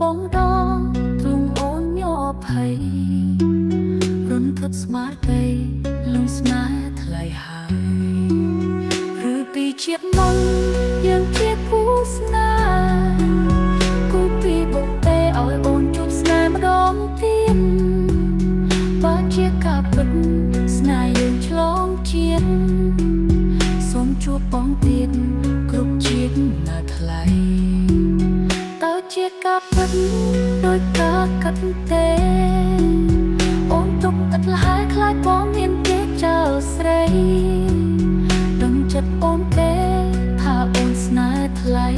បងដងទ្រង់អូនញ័រភ័យរុនគិតស្មារតីលងស្នេហ៍ថ្លៃហើយឬពីជាតិមុនយើងជាគូស្នេហ៍គូពីបុកទេឲ្យអូនជួបស្នេហ៍ម្ដងទៀតបើជាការពិតស្នេហ៍យើងឆ្លងជាតិសូមជួបបងទៀតគ្រប់ជាតិណាថ្លៃតើជាការពិតដោយការកាត់ទេអូនទុកឥតលហើយខ្លាចបងមានគេចោលស្រីដឹងចិត្តអូនទេថាអូនស្នេហ៍ថ្លៃ